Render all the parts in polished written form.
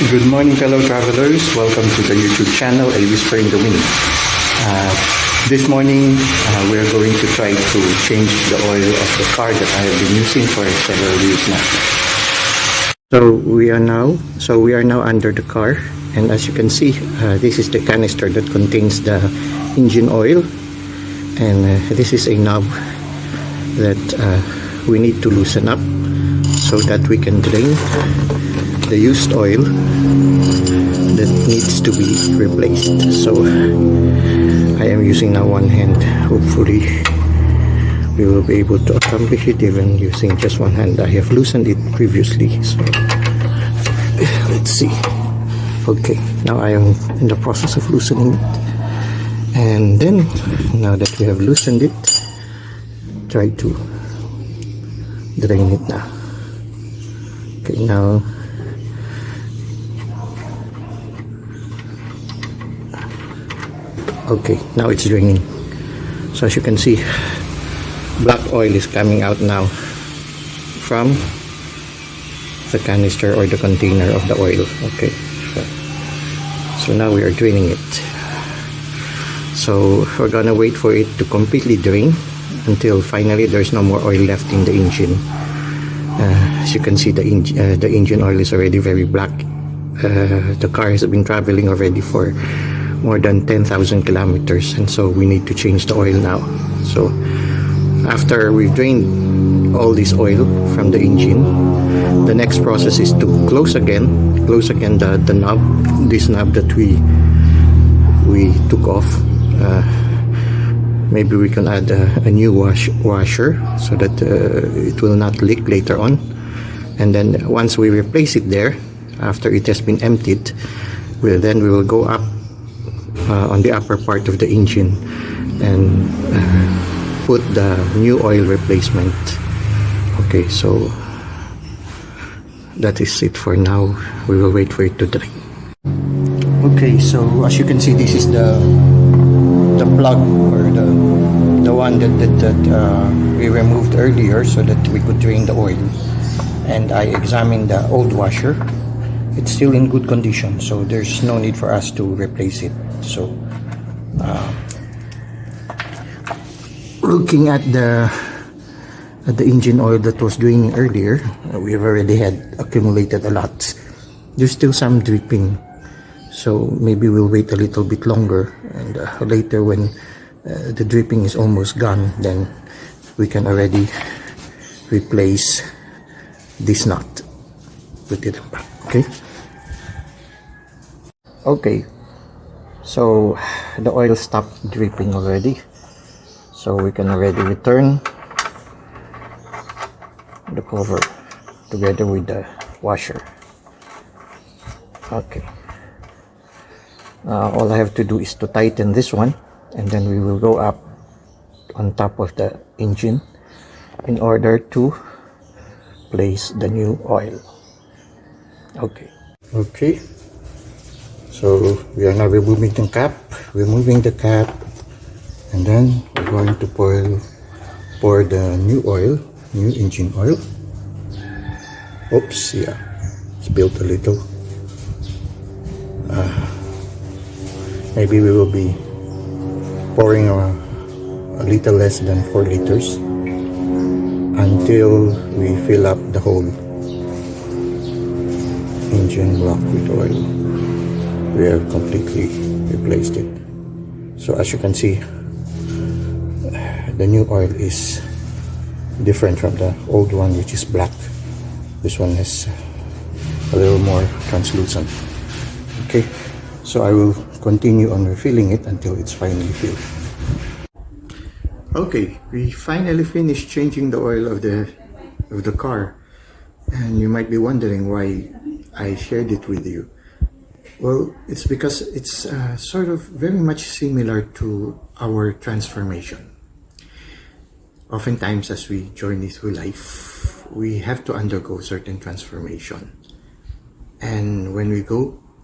Good morning, fellow travelers. Welcome to the YouTube channel, A Whisper in the Wind. This morning, we're going to try to change the oil of the car that I have been using for several years now. So we are now under the car, and as you can see, this is the canister that contains the engine oil, and this is a knob that we need to loosen up so that we can drain the used oil that needs to be replaced. So I am using now one hand. Hopefully we will be able to accomplish it even using just one hand. I have loosened it previously, so let's see. Okay, now I am in the process of loosening it, and then now that we have loosened it, try to drain it now. Okay, now now it's draining. So as you can see, black oil is coming out now from the canister or the container of the oil. Okay, so now we are draining it. So we're gonna wait for it to completely drain until finally there's no more oil left in the engine. As you can see, the engine oil is already very black. The car has been traveling already for more than 10,000 kilometers, and so we need to change the oil now. So after we've drained all this oil from the engine, the next process is to close again the knob, this knob that we took off. Maybe we can add a new washer so that it will not leak later on. And then once we replace it there, after it has been emptied, we will go up on the upper part of the engine and put the new oil replacement. Okay, so that is it for now. We will wait for it to drain. Okay, so as you can see, this is the plug, or the one that we removed earlier so that we could drain the oil. And I examined the old washer. It's still in good condition, so there's no need for us to replace it. So looking at the engine oil that was draining earlier, we have already had accumulated a lot. There's still some dripping, so maybe we'll wait a little bit longer, and later when the dripping is almost gone, then we can already replace this nut. Put it back. Okay, so the oil stopped dripping already, so we can already return the cover together with the washer. Okay, all I have to do is to tighten this one, and then we will go up on top of the engine in order to place the new oil. Okay, so we are now removing the cap, and then we're going to pour the new engine oil. Oops, yeah, spilled a little. Maybe we will be pouring a little less than 4 liters until we fill up the whole engine block with oil. We have completely replaced it. So as you can see, the new oil is different from the old one, which is black. This one is a little more translucent. Okay, so I will continue on refilling it until it's finally filled. Okay, we finally finished changing the oil of the car, and you might be wondering why I shared it with you. Well, it's because it's sort of very much similar to our transformation. Oftentimes, as we journey through life, we have to undergo certain transformation. And when we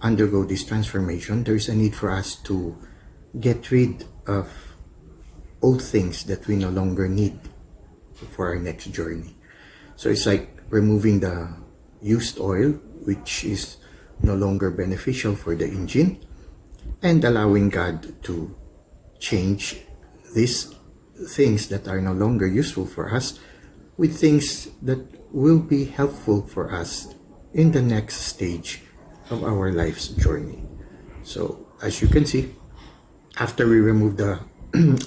undergo this transformation, there is a need for us to get rid of old things that we no longer need for our next journey. So it's like removing the used oil, which is no longer beneficial for the engine, and allowing God to change these things that are no longer useful for us with things that will be helpful for us in the next stage of our life's journey. So as you can see, after we remove the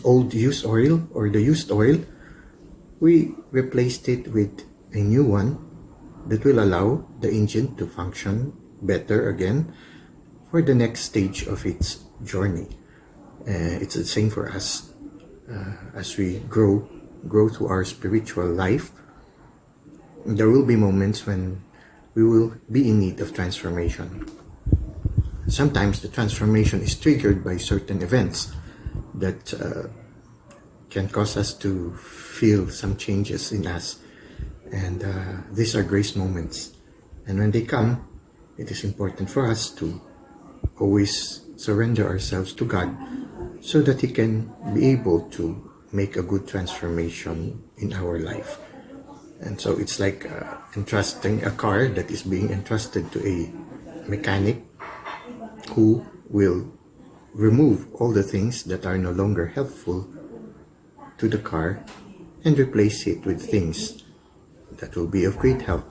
old used oil or the used oil, we replaced it with a new one that will allow the engine to function better again for the next stage of its journey. It's the same for us as we grow through our spiritual life. There will be moments when we will be in need of transformation. Sometimes the transformation is triggered by certain events that can cause us to feel some changes in us. And these are grace moments. And when they come, it is important for us to always surrender ourselves to God so that He can be able to make a good transformation in our life. And so it's like entrusting a car that is being entrusted to a mechanic who will remove all the things that are no longer helpful to the car and replace it with things that will be of great help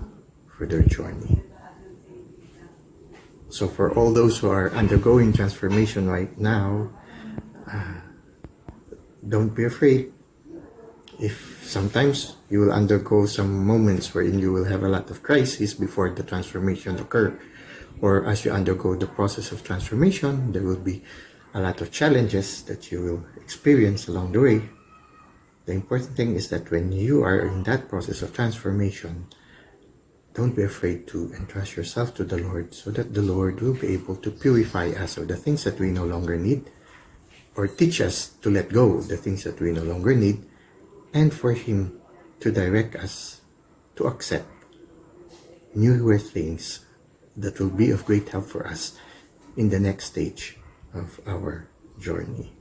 for their journey. So for all those who are undergoing transformation right now, don't be afraid. If sometimes you will undergo some moments wherein you will have a lot of crises before the transformation occur, or as you undergo the process of transformation, there will be a lot of challenges that you will experience along the way. The important thing is that when you are in that process of transformation, don't be afraid to entrust yourself to the Lord so that the Lord will be able to purify us of the things that we no longer need, or teach us to let go of the things that we no longer need, and for Him to direct us to accept newer things that will be of great help for us in the next stage of our journey.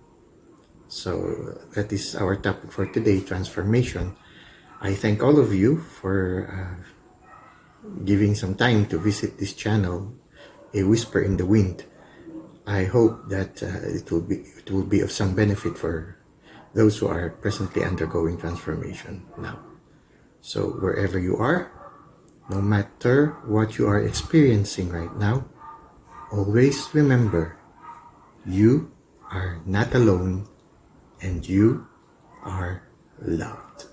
So that is our topic for today, transformation. I thank all of you for giving some time to visit this channel, A Whisper in the Wind. I hope that it will be of some benefit for those who are presently undergoing transformation now. So wherever you are, no matter what you are experiencing right now, always remember, you are not alone and you are loved.